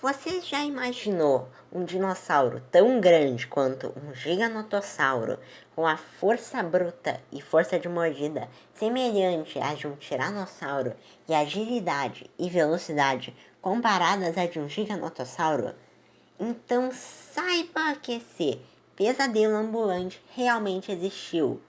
Você já imaginou um dinossauro tão grande quanto um giganotossauro, com a força bruta e força de mordida semelhante à de um tiranossauro e agilidade e velocidade comparadas à de um giganotossauro? Então saiba que esse pesadelo ambulante realmente existiu.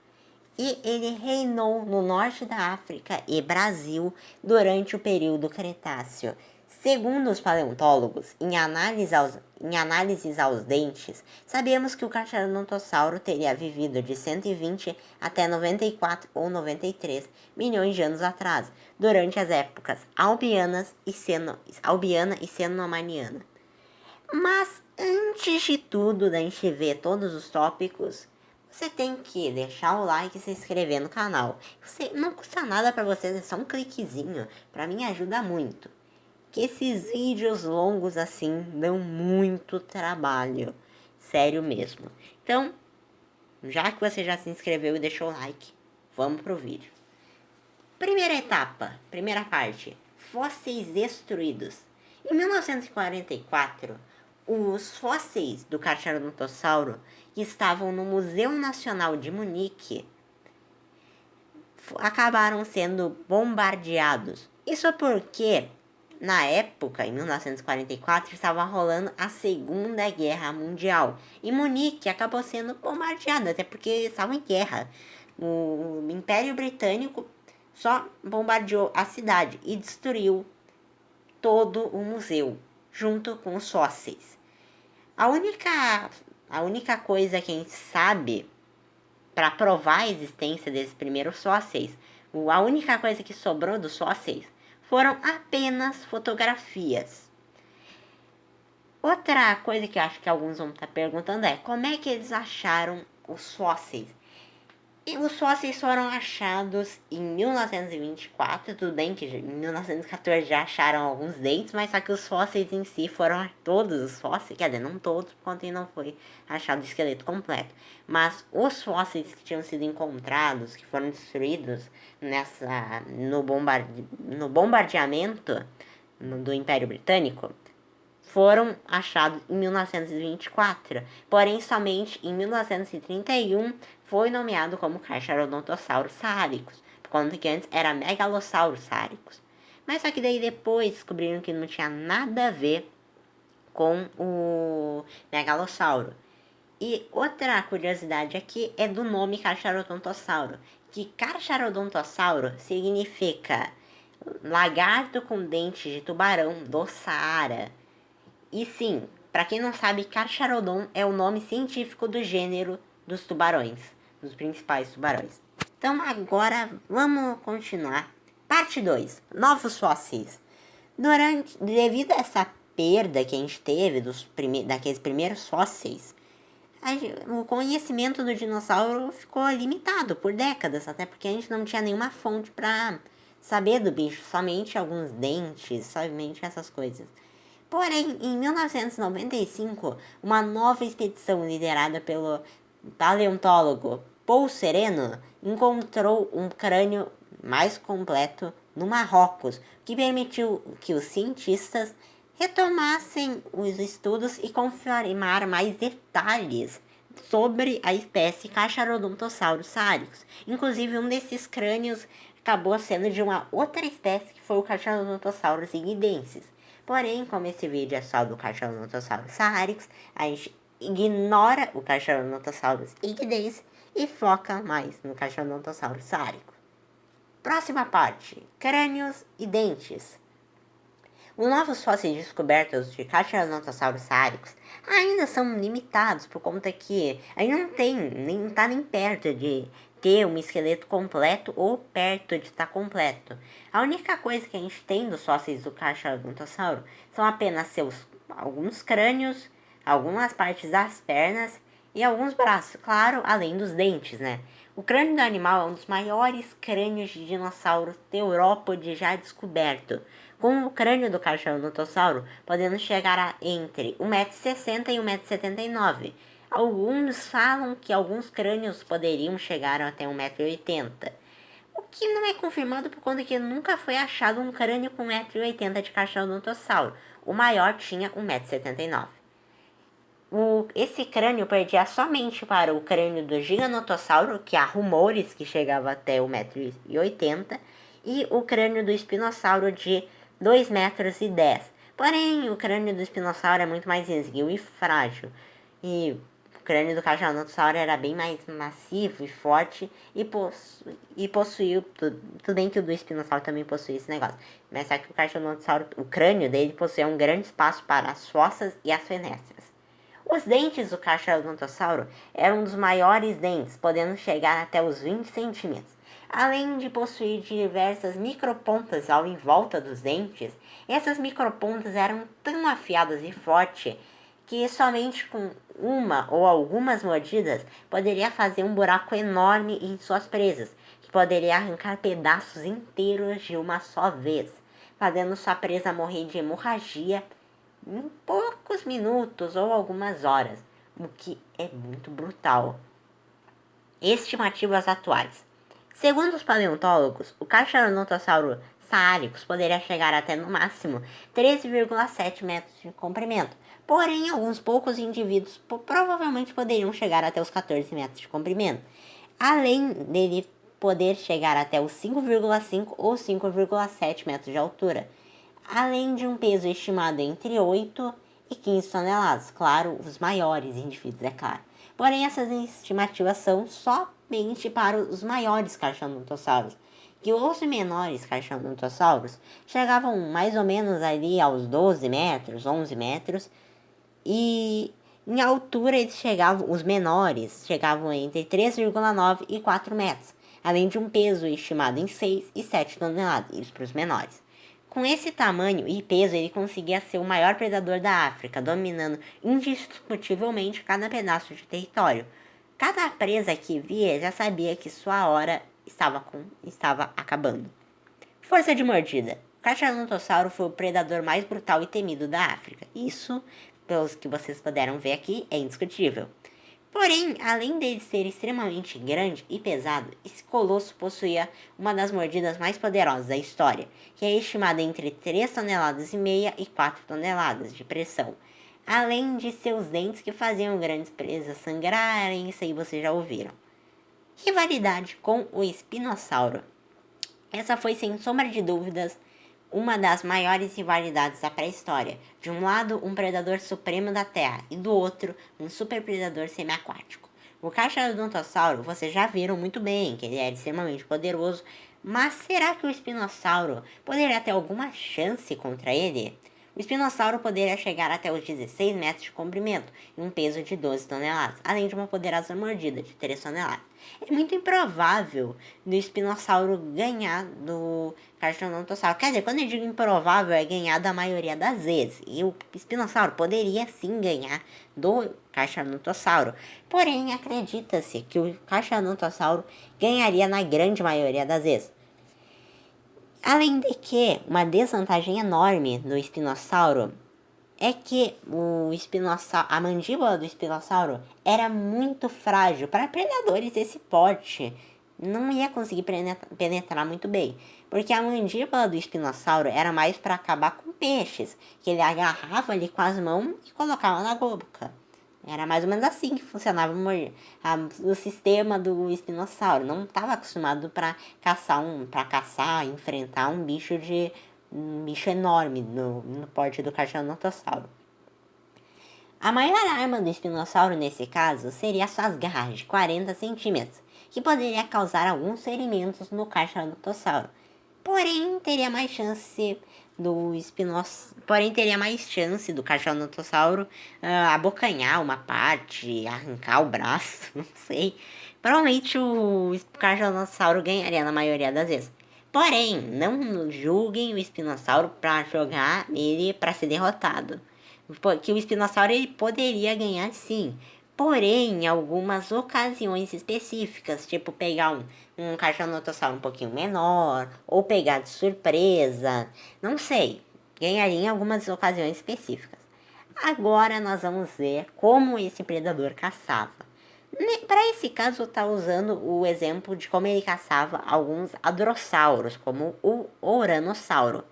E ele reinou no norte da África e Brasil durante o período Cretáceo. Segundo os paleontólogos, em análises aos dentes, sabemos que o Cachalontossauro teria vivido de 120 até 94 ou 93 milhões de anos atrás, durante as épocas albiana e cenomaniana. Mas antes de tudo, da gente ver todos os tópicos, você tem que deixar o like e se inscrever no canal. Não custa nada pra vocês, é só um cliquezinho. Pra mim ajuda muito. Que esses vídeos longos assim dão muito trabalho. Sério mesmo. Então, já que você já se inscreveu e deixou o like, vamos pro vídeo. Primeira etapa, primeira parte. Fósseis destruídos. Em 1944, os fósseis do Carcharodontosauro que estavam no Museu Nacional de Munique acabaram sendo bombardeados. Isso porque, na época, em 1944, estava rolando a Segunda Guerra Mundial. E Munique acabou sendo bombardeada, até porque estavam em guerra. O Império Britânico só bombardeou a cidade e destruiu todo o museu, junto com os fósseis. A única coisa que a gente sabe para provar a existência desses primeiros fósseis, a única coisa que sobrou dos fósseis foram apenas fotografias. Outra coisa que eu acho que alguns vão estar perguntando é como é que eles acharam os fósseis? E os fósseis foram achados em 1924, tudo bem que em 1914 já acharam alguns dentes, mas só que os fósseis em si foram todos os fósseis, quer dizer, não todos, porque não foi achado o esqueleto completo, mas os fósseis que tinham sido encontrados, que foram destruídos no bombardeamento do Império Britânico, foram achados em 1924, porém somente em 1931 foi nomeado como Carcharodontosaurus saaricus, por conta que antes era Megalosaurus saaricus. Mas só que daí depois descobriram que não tinha nada a ver com o Megalossauro. E outra curiosidade aqui é do nome Carcharodontosauro, que Carcharodontossauro significa lagarto com dentes de tubarão do Saara. E sim, para quem não sabe, Carcharodon é o nome científico do gênero dos tubarões, dos principais tubarões. Então agora vamos continuar. Parte 2, novos fósseis. Devido a essa perda que a gente teve daqueles primeiros fósseis, o conhecimento do dinossauro ficou limitado por décadas, até porque a gente não tinha nenhuma fonte para saber do bicho, somente alguns dentes, somente essas coisas. Porém, em 1995, uma nova expedição liderada pelo paleontólogo Paul Sereno encontrou um crânio mais completo no Marrocos, que permitiu que os cientistas retomassem os estudos e confirmar mais detalhes sobre a espécie Carcharodontosaurus saaricus. Inclusive, um desses crânios acabou sendo de uma outra espécie, que foi o Carcharodontosaurus ignidensis. Porém, como esse vídeo é só do Carcharodontosaurus saaricus, a gente ignora o Carcharodontosaurus ignidensis e foca mais no Carcharodontosaurus saaricus. Próxima parte, crânios e dentes. Os novos fósseis descobertos de Carcharodontosaurus saaricus ainda são limitados por conta que a gente não está nem perto de ter um esqueleto completo ou perto de estar completo. A única coisa que a gente tem dos fósseis do Carcharodontosauro são apenas alguns crânios, algumas partes das pernas e alguns braços, claro, além dos dentes, né? O crânio do animal é um dos maiores crânios de dinossauros terópode já descoberto, com o crânio do Carcharodontosauro podendo chegar a entre 1,60 m e 1,79 m. Alguns falam que alguns crânios poderiam chegar até 1,80 m. O que não é confirmado por conta que nunca foi achado um crânio com 1,80 m de Cachalotossauro. O maior tinha 1,79 m. Esse crânio perdia somente para o crânio do Giganotossauro, que há rumores que chegava até 1,80 m, e o crânio do Espinossauro de 2,10 m. Porém, o crânio do Espinossauro é muito mais esguio e frágil, e o crânio do Cachalotossauro era bem mais massivo e forte e possuía, tudo bem que o do Espinossauro também possuía esse negócio, mas só que o Cachalotossauro, o crânio dele possuía um grande espaço para as fossas e as fenestras. Os dentes do Cachalotossauro eram um dos maiores dentes, podendo chegar até os 20 centímetros. Além de possuir diversas micropontas em volta dos dentes, essas micropontas eram tão afiadas e fortes que somente com uma ou algumas mordidas poderia fazer um buraco enorme em suas presas, que poderia arrancar pedaços inteiros de uma só vez, fazendo sua presa morrer de hemorragia em poucos minutos ou algumas horas, o que é muito brutal. Estimativas atuais. Segundo os paleontólogos, o Cachalotossauro saáricos poderia chegar até no máximo 13,7 metros de comprimento, porém alguns poucos indivíduos provavelmente poderiam chegar até os 14 metros de comprimento, além dele poder chegar até os 5,5 ou 5,7 metros de altura, além de um peso estimado entre 8 e 15 toneladas, claro, os maiores indivíduos, é claro. Porém, essas estimativas são somente para os maiores Cachalotosauros, que os menores Cachalotosauros chegavam mais ou menos ali aos 12 metros, 11 metros, e em altura eles chegavam, os menores chegavam entre 3,9 e 4 metros, além de um peso estimado em 6 e 7 toneladas, isso para os menores. Com esse tamanho e peso, ele conseguia ser o maior predador da África, dominando indiscutivelmente cada pedaço de território. Cada presa que via já sabia que sua hora estava acabando. Força de mordida. O Cachalotossauro foi o predador mais brutal e temido da África. Isso, pelos que vocês puderam ver aqui, é indiscutível. Porém, além dele ser extremamente grande e pesado, esse colosso possuía uma das mordidas mais poderosas da história, que é estimada entre 3,5 toneladas e 4 toneladas de pressão, além de seus dentes que faziam grandes presas sangrarem, isso aí vocês já ouviram. Rivalidade com o espinossauro. Essa foi, sem sombra de dúvidas, uma das maiores rivalidades da pré-história. De um lado, um predador supremo da Terra e do outro, um superpredador semiaquático. O Cachalotossauro, vocês já viram muito bem que ele era extremamente poderoso, mas será que o espinossauro poderia ter alguma chance contra ele? O espinossauro poderia chegar até os 16 metros de comprimento e um peso de 12 toneladas, além de uma poderosa mordida de 3 toneladas. É muito improvável do espinossauro ganhar do Cachalotossauro. Quer dizer, quando eu digo improvável, é ganhar da maioria das vezes. E o espinossauro poderia sim ganhar do Cachalotossauro. Porém, acredita-se que o Cachalotossauro ganharia na grande maioria das vezes. Além de que, uma desvantagem enorme do espinossauro é que a mandíbula do espinossauro era muito frágil para predadores desse porte. Não ia conseguir penetrar muito bem, porque a mandíbula do espinossauro era mais para acabar com peixes, que ele agarrava ali com as mãos e colocava na boca. Era mais ou menos assim que funcionava o sistema do espinossauro. Não estava acostumado para enfrentar um bicho enorme no porte do Cachalotossauro. A maior arma do espinossauro nesse caso seria suas garras de 40 centímetros, que poderia causar alguns ferimentos no Cachalotossauro. Porém, teria mais chance do Cachalotossauro abocanhar uma parte, arrancar o braço, não sei. Provavelmente o Cachalotossauro ganharia na maioria das vezes. Porém, não julguem o espinossauro para jogar ele para ser derrotado. Porque o espinossauro ele poderia ganhar sim. Porém, em algumas ocasiões específicas, tipo pegar um Cachalotossauro um pouquinho menor, ou pegar de surpresa, não sei, ganharia em algumas ocasiões específicas. Agora nós vamos ver como esse predador caçava. Para esse caso, eu estou usando o exemplo de como ele caçava alguns hadrossauros, como o Oranossauro.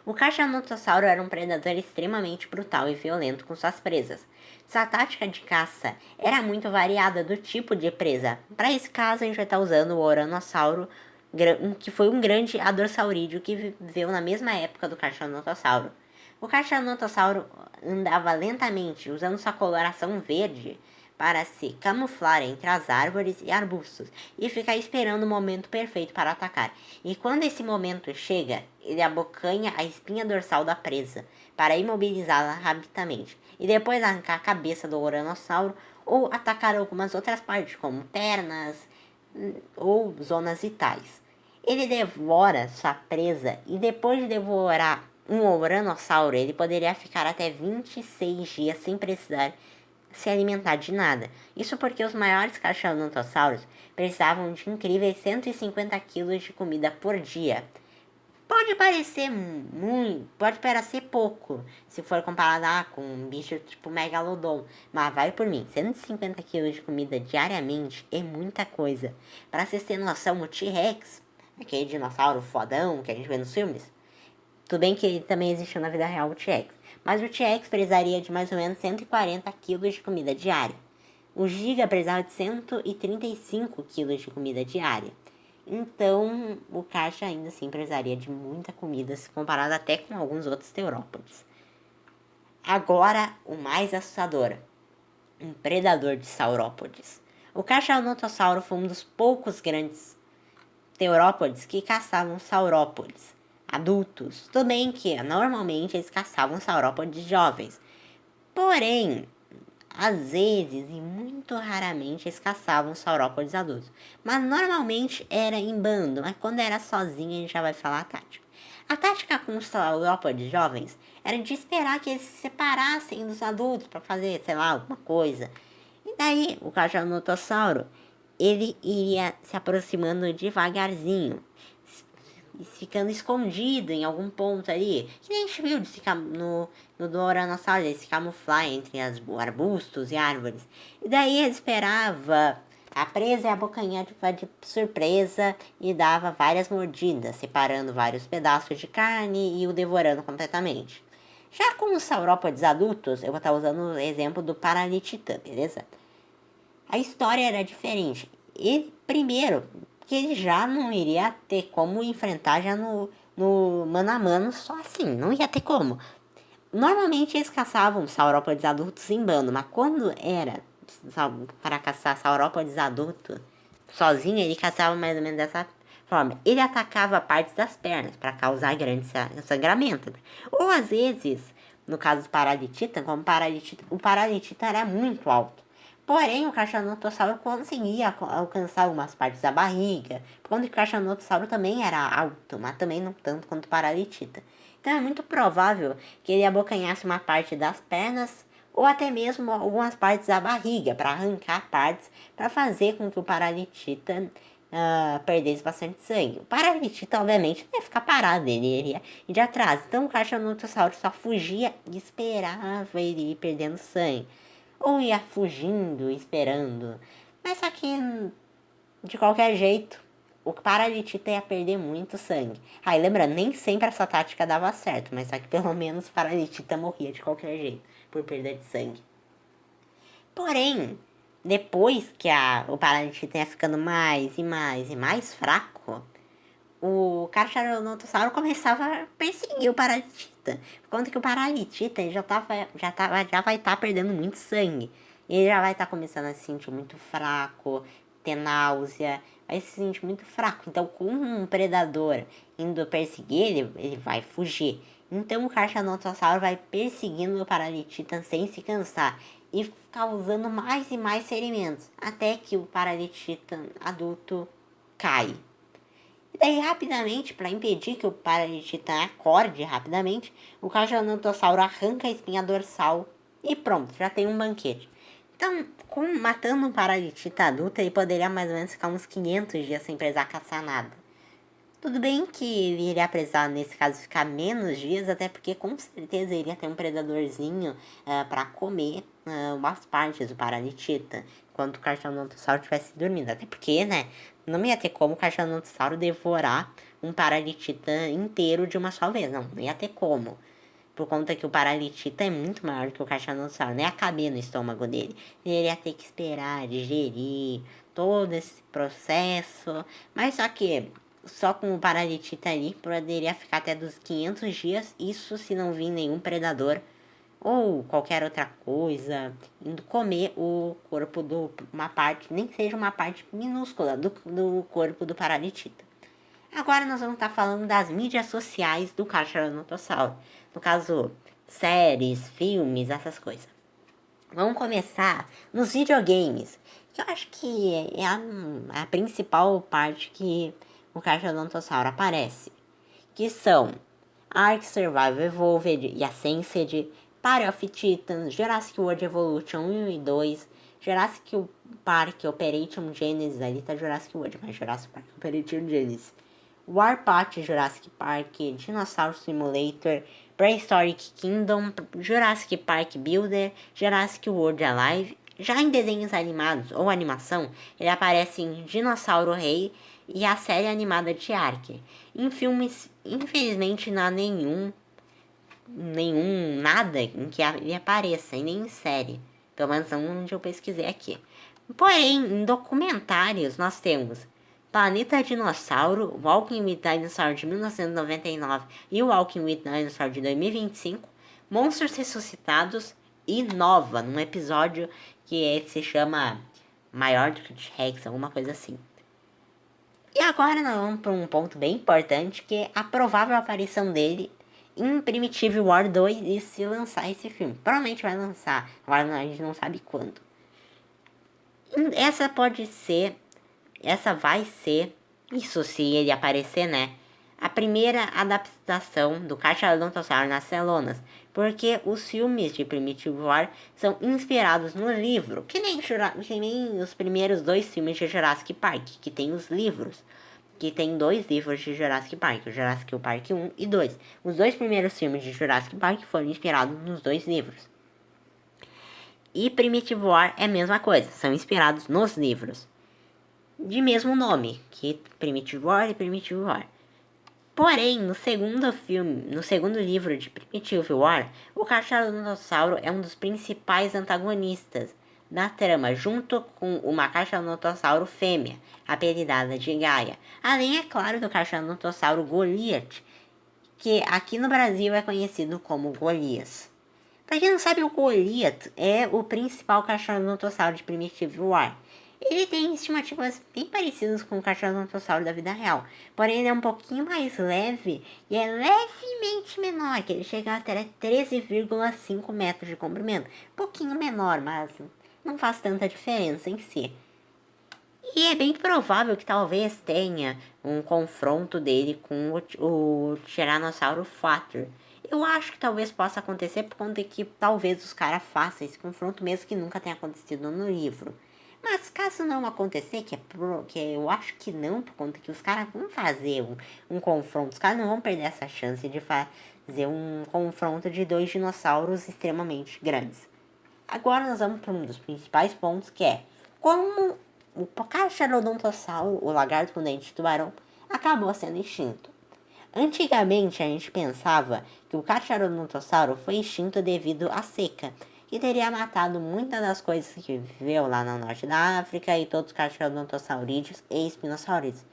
O Cachanotossauro era um predador extremamente brutal e violento com suas presas. Sua tática de caça era muito variada do tipo de presa. Para esse caso, a gente vai estar usando o Oranossauro, que foi um grande hadrossaurídeo que viveu na mesma época do Cachanotossauro. O Cachanotossauro andava lentamente, usando sua coloração verde para se camuflar entre as árvores e arbustos e ficar esperando o momento perfeito para atacar. E quando esse momento chega, ele abocanha a espinha dorsal da presa para imobilizá-la rapidamente e depois arrancar a cabeça do Oranossauro ou atacar algumas outras partes, como pernas ou zonas vitais. Ele devora sua presa e depois de devorar um Oranossauro, ele poderia ficar até 26 dias sem precisar se alimentar de nada. Isso porque os maiores cachalotossauros precisavam de incríveis 150 quilos de comida por dia. Pode parecer muito, pode parecer pouco, se for comparado com um bicho tipo Megalodon, mas vai por mim, 150 quilos de comida diariamente é muita coisa. Para vocês terem noção, o T-Rex, aquele dinossauro fodão que a gente vê nos filmes, tudo bem que ele também existiu na vida real, o T-Rex, mas o T-Rex precisaria de mais ou menos 140 quilos de comida diária. O Giga precisava de 135 quilos de comida diária. Então, o Caixa ainda assim precisaria de muita comida, se comparado até com alguns outros teurópodes. Agora, o mais assustador. Um predador de saurópodes. O Cachanotossauro foi um dos poucos grandes teurópodes que caçavam saurópodes adultos. Tudo bem que, normalmente, eles caçavam saurópodes jovens. Porém, às vezes e muito raramente eles caçavam saurópodes adultos. Mas normalmente era em bando, mas quando era sozinho a gente já vai falar a tática. A tática com os saurópodes jovens era de esperar que eles se separassem dos adultos para fazer, sei lá, alguma coisa. E daí o Cachanotossauro, ele iria se aproximando devagarzinho, ficando escondido em algum ponto ali. Que nem a gente viu no Doranossauro, ele se camuflar entre os arbustos e árvores. E daí ele esperava a presa e abocanhava de surpresa e dava várias mordidas, separando vários pedaços de carne e o devorando completamente. Já com os saurópodes adultos, eu vou estar usando o exemplo do Paralititã, beleza? A história era diferente. Ele, primeiro, que ele já não iria ter como enfrentar já no mano a mano só assim, não ia ter como. Normalmente eles caçavam saurópodes adultos em bando, mas quando era para caçar saurópodes adultos sozinho, ele caçava mais ou menos dessa forma. Ele atacava partes das pernas para causar grande sangramento. Ou às vezes, no caso do Paralitita, como o Paralitita era muito alto. Porém, o Cachanotossauro conseguia alcançar algumas partes da barriga, quando o Cachanotossauro também era alto, mas também não tanto quanto o Paralitita. Então é muito provável que ele abocanhasse uma parte das pernas ou até mesmo algumas partes da barriga para arrancar partes para fazer com que o Paralitita perdesse bastante sangue. O Paralitita, obviamente, não ia ficar parado, ele iria ir de atrás. Então o Cachanotossauro só fugia e esperava ele ir perdendo sangue. Ou ia fugindo, esperando. Mas só que, de qualquer jeito, o Paralitita ia perder muito sangue. Aí, lembrando, nem sempre essa tática dava certo, mas só que pelo menos o Paralitita morria de qualquer jeito, por perda de sangue. Porém, depois que o Paralitita ia ficando mais e mais e mais fraco, o Cachanotossauro começava a perseguir o Paralitita. Quando que o Paralitita já vai estar perdendo muito sangue. Ele já vai estar começando a se sentir muito fraco, ter náusea, vai se sentir muito fraco. Então, com um predador indo perseguir ele vai fugir. Então, o Cachanotossauro vai perseguindo o Paralitita sem se cansar e causando mais e mais ferimentos, até que o Paralitita adulto cai. E daí, rapidamente, para impedir que o Paralitita acorde rapidamente, o Cachanotossauro arranca a espinha dorsal e pronto, já tem um banquete. Então, matando um Paralitita adulto, ele poderia mais ou menos ficar uns 500 dias sem precisar caçar nada. Tudo bem que ele iria precisar, nesse caso, ficar menos dias, até porque com certeza iria ter um predadorzinho para comer umas partes do Paralitita, enquanto o Carcharodontosauro estivesse dormindo. Até porque, né, não ia ter como o Carcharodontosauro devorar um Paralitita inteiro de uma só vez. Não ia ter como. Por conta que o Paralitita é muito maior que o Carcharodontosauro, não ia caber no estômago dele. Ele ia ter que esperar, digerir, todo esse processo. Mas só com o Paralitita ali, poderia ficar até dos 500 dias, isso se não vir nenhum predador ou qualquer outra coisa, indo comer o corpo uma parte, nem que seja uma parte minúscula do corpo do Paralitita. Agora nós vamos estar falando das mídias sociais do Carcharodontosauro. No caso, séries, filmes, essas coisas. Vamos começar nos videogames, que eu acho que é a principal parte que o Carcharodontosauro aparece. Que são Ark Survival Evolved e Ascensed, Party of Titans, Jurassic World Evolution 1 e 2, Jurassic Park Operation Genesis, ali tá Jurassic World, mas Jurassic Park Operation Genesis, Warpath Jurassic Park, Dinosaur Simulator, Prehistoric Kingdom, Jurassic Park Builder, Jurassic World Alive. Já em desenhos animados ou animação, ele aparece em Dinossauro Rei e a série animada de Ark. Em filmes, infelizmente, não há nada em que ele apareça, e nem em série. Pelo menos onde eu pesquisei aqui. Porém, em documentários, nós temos Planeta Dinossauro, Walking with Dinosaur de 1999 e Walking with Dinosaur de 2025, Monstros Ressuscitados e Nova, num episódio que se chama Maior do que o T-Rex, alguma coisa assim. E agora nós vamos para um ponto bem importante, que é a provável aparição dele em Primitive War 2 e se lançar esse filme. Provavelmente vai lançar, agora a gente não sabe quando. Essa vai ser, isso se ele aparecer, né? A primeira adaptação do Carcharodontosauro nas telonas, porque os filmes de Primitive War são inspirados no livro, que nem os primeiros 2 filmes de Jurassic Park, que tem os livros, que tem 2 livros de Jurassic Park, o Jurassic Park 1 e 2. Os 2 primeiros filmes de Jurassic Park foram inspirados nos 2 livros. E Primitive War é a mesma coisa, são inspirados nos livros de mesmo nome, que Primitive War e Primitive War. Porém, no segundo livro de Primitive War, o Carcharodontosauro é um dos principais antagonistas da trama, junto com uma Carcharodontosauro fêmea, apelidada de Gaia. Além, é claro, do Carcharodontosauro Goliath, que aqui no Brasil é conhecido como Golias. Pra quem não sabe, o Goliath é o principal Carcharodontosauro de Primitive War. Ele tem estimativas bem parecidas com o Carcharodontosauro da vida real, porém ele é um pouquinho mais leve e é levemente menor, que ele chega até 13,5 metros de comprimento. Um pouquinho menor, mas não faz tanta diferença em si. E é bem provável que talvez tenha um confronto dele com o Tiranossauro Fator. Eu acho que talvez possa acontecer por conta que talvez os caras façam esse confronto mesmo que nunca tenha acontecido no livro. Mas caso não acontecer, que eu acho que não, por conta que os caras vão fazer um confronto, os caras não vão perder essa chance de fazer um confronto de 2 dinossauros extremamente grandes. Agora nós vamos para um dos principais pontos, que é como o Carcharodontossauro, o lagarto com dente de tubarão, acabou sendo extinto. Antigamente a gente pensava que o Carcharodontossauro foi extinto devido à seca, que teria matado muitas das coisas que viveu lá no norte da África e todos os Carcharodontosaurídeos e espinosaurídeos.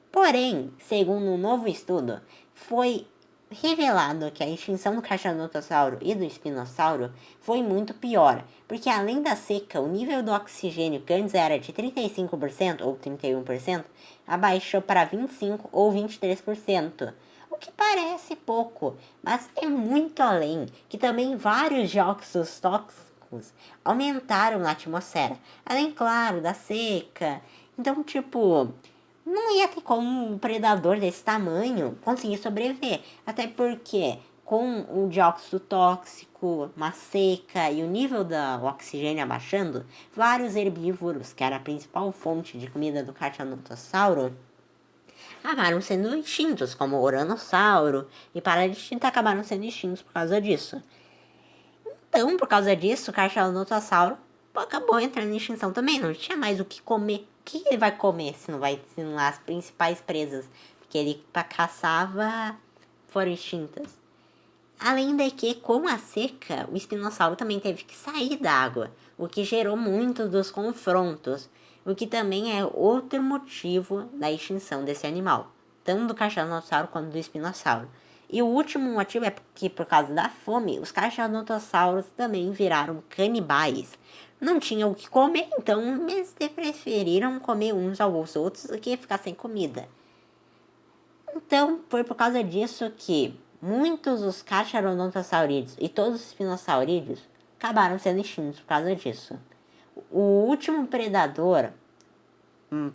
Porém, segundo um novo estudo, foi revelado que a extinção do Carcharodontosauro e do espinossauro foi muito pior, porque além da seca, o nível do oxigênio que antes era de 35% ou 31%, abaixou para 25% ou 23%. O que parece pouco, mas é muito além, que também vários dióxidos tóxicos aumentaram na atmosfera, além, claro, da seca. Então, não ia ter como um predador desse tamanho conseguir sobreviver, até porque com o dióxido tóxico, uma seca e o nível do oxigênio abaixando, vários herbívoros, que era a principal fonte de comida do Carcharodontosauro, acabaram sendo extintos, como o Uranossauro e Paralitinta acabaram sendo extintos por causa disso. Então, por causa disso, o Cachalotossauro acabou entrando em extinção também, não tinha mais o que comer. O que ele vai comer se não as principais presas que ele caçava foram extintas? Além de que, com a seca, o espinossauro também teve que sair da água, o que gerou muitos dos confrontos, o que também é outro motivo da extinção desse animal, tanto do cachalotossauro quanto do espinossauro. E o último motivo é que, por causa da fome, os cachalotossauros também viraram canibais. Não tinham o que comer, então eles preferiram comer uns aos outros do que ficar sem comida. Então, foi por causa disso que muitos dos cachalotossaurídeos e todos os espinosaurídeos acabaram sendo extintos por causa disso. O último predador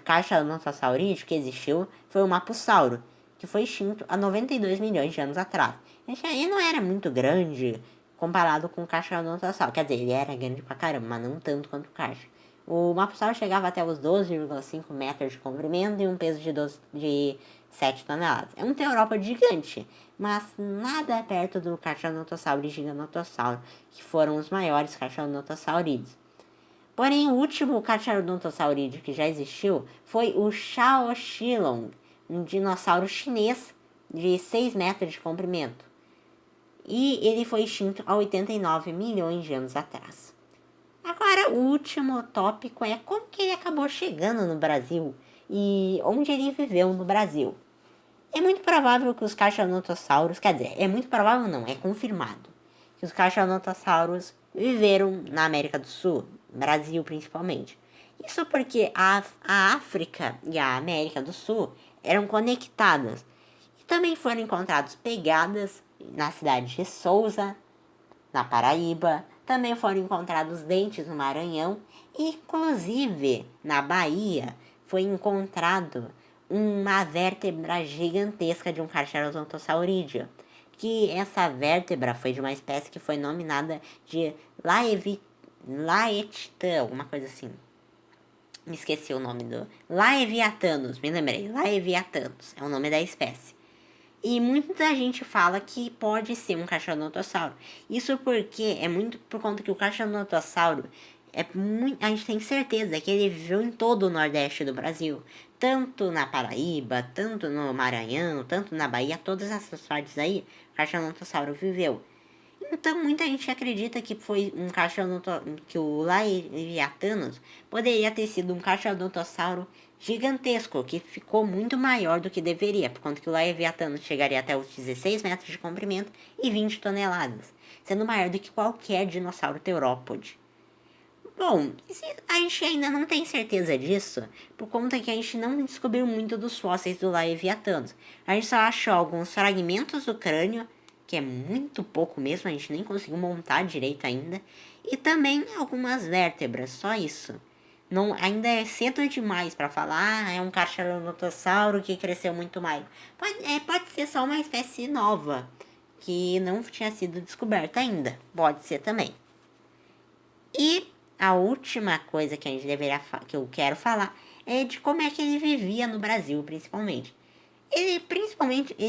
cachalotossaurídeo que existiu foi o Mapussauro, que foi extinto há 92 milhões de anos atrás. Ele não era muito grande comparado com o Cachalotossauro. Quer dizer, ele era grande pra caramba, mas não tanto quanto o Cacha. O Mapussauro chegava até os 12,5 metros de comprimento e um peso de 7 toneladas. É um terópode gigante, mas nada perto do Cachalotossauro e Giganotossauro, que foram os maiores cachalotossaurídeos. Porém, o último cachalotossaurídeo que já existiu foi o Shaoxilong, um dinossauro chinês de 6 metros de comprimento. E ele foi extinto há 89 milhões de anos atrás. Agora, o último tópico é como que ele acabou chegando no Brasil e onde ele viveu no Brasil. É muito provável que os cachalotossauros, quer dizer, é muito provável não, é confirmado, que os cachalotossauros viveram na América do Sul, Brasil principalmente. Isso porque a África e a América do Sul eram conectadas. E também foram encontrados pegadas na cidade de Sousa, na Paraíba. Também foram encontrados dentes no Maranhão. E, inclusive, na Bahia, foi encontrado uma vértebra gigantesca de um cachalotossaurídeo. Que essa vértebra foi de uma espécie que foi nominada de Laetitan, alguma coisa assim. Me esqueci o nome do... Laeviatanos, me lembrei. Laeviatanos é o nome da espécie. E muita gente fala que pode ser um cachalotossauro. Isso porque é muito por conta que o cachalotossauro a gente tem certeza que ele viveu em todo o Nordeste do Brasil. Tanto na Paraíba, tanto no Maranhão, tanto na Bahia, todas essas partes aí, o cachalotossauro viveu. Então, muita gente acredita que foi um que o Laeviatanos poderia ter sido um cachalotossauro gigantesco, que ficou muito maior do que deveria, por conta que o Laeviatanos chegaria até os 16 metros de comprimento e 20 toneladas, sendo maior do que qualquer dinossauro terópode. Bom, a gente ainda não tem certeza disso, por conta que a gente não descobriu muito dos fósseis do Laeviatanos. A gente só achou alguns fragmentos do crânio, que é muito pouco mesmo, a gente nem conseguiu montar direito ainda, e também algumas vértebras, só isso. Não, ainda é cedo demais para falar, é um cachalotossauro que cresceu muito mais. Pode ser só uma espécie nova, que não tinha sido descoberta ainda, pode ser também. E a última coisa que a gente que eu quero falar é de como é que ele vivia no Brasil, principalmente. Ele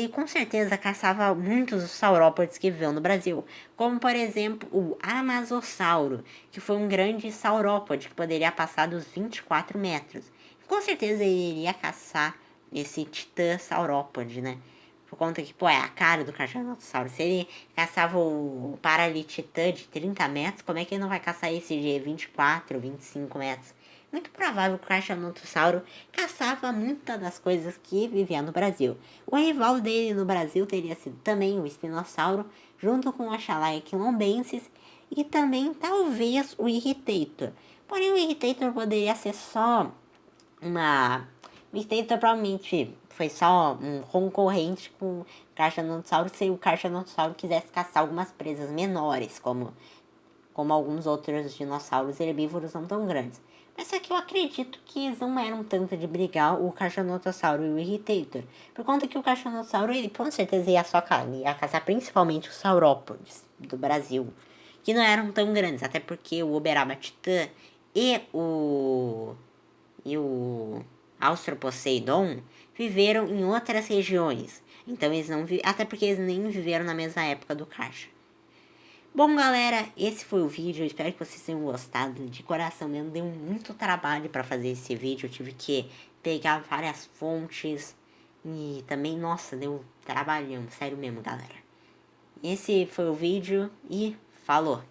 com certeza caçava muitos saurópodes que viviam no Brasil, como por exemplo o Amazossauro, que foi um grande saurópode que poderia passar dos 24 metros. Com certeza ele iria caçar esse titã saurópode, né? Por conta que, é a cara do cachalotossauro. Se ele caçava o Paralititã de 30 metros, como é que ele não vai caçar esse de 24, 25 metros? Muito provável que o cachalotossauro caçava muitas das coisas que viviam no Brasil. O rival dele no Brasil teria sido também o espinossauro, junto com o Achalaia quilombensis e também talvez o Irritator. Porém, o Irritator poderia ser só uma... O Irritator provavelmente foi só um concorrente com o Cachalotossauro se o Cachalotossauro quisesse caçar algumas presas menores, como alguns outros dinossauros herbívoros não tão grandes. Mas só que eu acredito que eles não eram tanto de brigar, o Cachalotossauro e o Irritator. Por conta que o Cachalotossauro, ele com certeza ia caçar principalmente os saurópodes do Brasil, que não eram tão grandes, até porque o Uberaba Titã e o Austroposeidon viveram em outras regiões. Então eles não até porque eles nem viveram na mesma época do Karja. Bom, galera, esse foi o vídeo. Eu espero que vocês tenham gostado. De coração mesmo, deu muito trabalho para fazer esse vídeo. Eu tive que pegar várias fontes. E também, nossa, deu trabalhão. Sério mesmo, galera. Esse foi o vídeo e falou!